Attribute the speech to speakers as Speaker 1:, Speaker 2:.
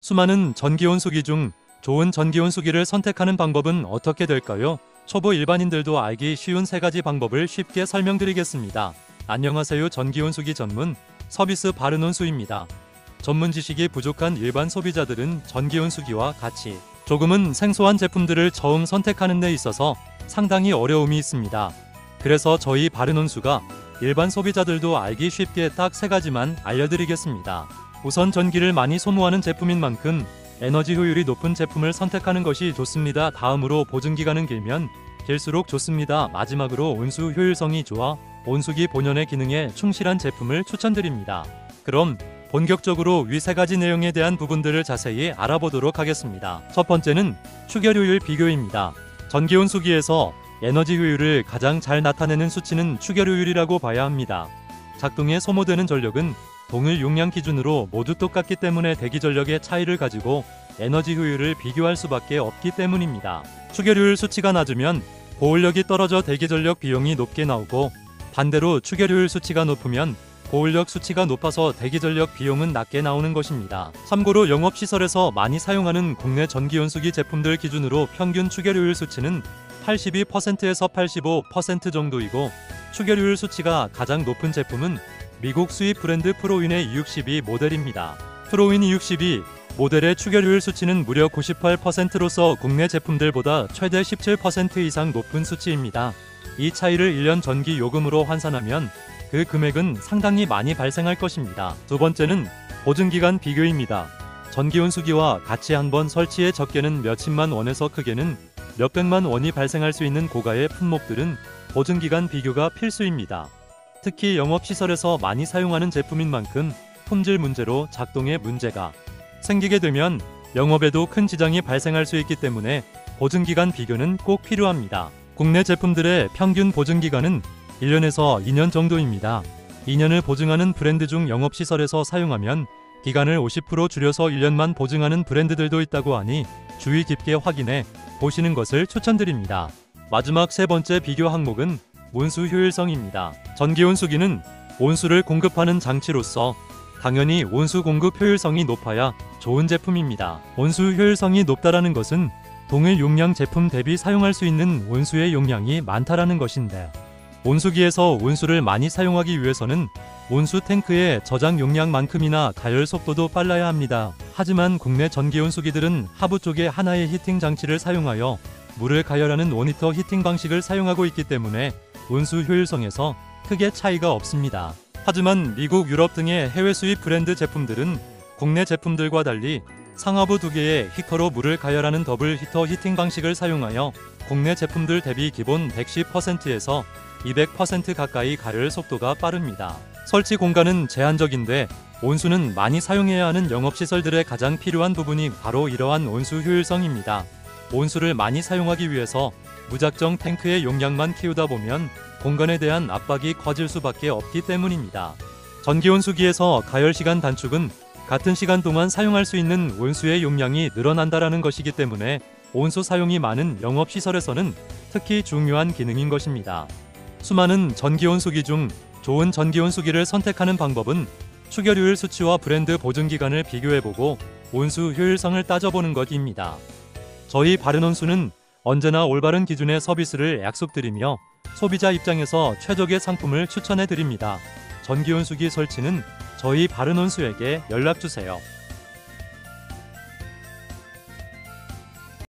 Speaker 1: 수많은 전기온수기 중 좋은 전기온수기를 선택하는 방법은 어떻게 될까요? 초보 일반인들도 알기 쉬운 3가지 방법을 쉽게 설명드리겠습니다. 안녕하세요. 전기온수기 전문 서비스 바른온수입니다. 전문 지식이 부족한 일반 소비자들은 전기온수기와 같이 조금은 생소한 제품들을 처음 선택하는 데 있어서 상당히 어려움이 있습니다. 그래서 저희 바른온수가 일반 소비자들도 알기 쉽게 딱 3가지만 알려드리겠습니다. 우선 전기를 많이 소모하는 제품인 만큼 에너지 효율이 높은 제품을 선택하는 것이 좋습니다. 다음으로 보증기간은 길면 길수록 좋습니다. 마지막으로 온수 효율성이 좋아 온수기 본연의 기능에 충실한 제품을 추천드립니다. 그럼 본격적으로 위 3가지 내용에 대한 부분들을 자세히 알아보도록 하겠습니다. 첫 번째는 추결효율 비교입니다. 전기온수기에서 에너지 효율을 가장 잘 나타내는 수치는 추결효율이라고 봐야 합니다. 작동에 소모되는 전력은 동일 용량 기준으로 모두 똑같기 때문에 대기 전력의 차이를 가지고 에너지 효율을 비교할 수밖에 없기 때문입니다. 추결효율 수치가 낮으면 보울력이 떨어져 대기 전력 비용이 높게 나오고, 반대로 추결효율 수치가 높으면 보울력 수치가 높아서 대기 전력 비용은 낮게 나오는 것입니다. 참고로 영업시설에서 많이 사용하는 국내 전기온수기 제품들 기준으로 평균 추결효율 수치는 82%에서 85% 정도이고, 추결효율 수치가 가장 높은 제품은 미국 수입 브랜드 프로윈의 E62 모델입니다. 프로윈 E62 모델의 추결효율 수치는 무려 98%로서 국내 제품들보다 최대 17% 이상 높은 수치입니다. 이 차이를 1년 전기 요금으로 환산하면 그 금액은 상당히 많이 발생할 것입니다. 두 번째는 보증기간 비교입니다. 전기온수기와 같이 한번 설치해 적게는 몇십만 원에서 크게는 몇백만 원이 발생할 수 있는 고가의 품목들은 보증기간 비교가 필수입니다. 특히 영업시설에서 많이 사용하는 제품인 만큼 품질 문제로 작동에 문제가 생기게 되면 영업에도 큰 지장이 발생할 수 있기 때문에 보증기간 비교는 꼭 필요합니다. 국내 제품들의 평균 보증기간은 1년에서 2년 정도입니다. 2년을 보증하는 브랜드 중 영업시설에서 사용하면 기간을 50% 줄여서 1년만 보증하는 브랜드들도 있다고 하니 주의 깊게 확인해 보시는 것을 추천드립니다. 마지막 3번째 비교 항목은 온수 효율성입니다. 전기온수기는 온수를 공급하는 장치로서 당연히 온수 공급 효율성이 높아야 좋은 제품입니다. 온수 효율성이 높다라는 것은 동일 용량 제품 대비 사용할 수 있는 온수의 용량이 많다라는 것인데, 온수기에서 온수를 많이 사용하기 위해서는 온수 탱크의 저장 용량만큼이나 가열 속도도 빨라야 합니다. 하지만 국내 전기온수기들은 하부 쪽에 하나의 히팅 장치를 사용하여 물을 가열하는 원히터 히팅 방식을 사용하고 있기 때문에 온수 효율성에서 크게 차이가 없습니다. 하지만 미국, 유럽 등의 해외 수입 브랜드 제품들은 국내 제품들과 달리 상하부 2개의 히터로 물을 가열하는 더블 히터 히팅 방식을 사용하여 국내 제품들 대비 기본 110%에서 200% 가까이 가열 속도가 빠릅니다. 설치 공간은 제한적인데 온수는 많이 사용해야 하는 영업시설들의 가장 필요한 부분이 바로 이러한 온수 효율성입니다. 온수를 많이 사용하기 위해서 무작정 탱크의 용량만 키우다 보면 공간에 대한 압박이 커질 수밖에 없기 때문입니다. 전기온수기에서 가열시간 단축은 같은 시간 동안 사용할 수 있는 온수의 용량이 늘어난다라는 것이기 때문에 온수 사용이 많은 영업시설에서는 특히 중요한 기능인 것입니다. 수많은 전기온수기 중 좋은 전기온수기를 선택하는 방법은 추결효율 수치와 브랜드 보증기간을 비교해보고 온수 효율성을 따져보는 것입니다. 저희 바른온수는 언제나 올바른 기준의 서비스를 약속드리며 소비자 입장에서 최적의 상품을 추천해드립니다. 전기온수기 설치는 저희 바른온수에게 연락주세요.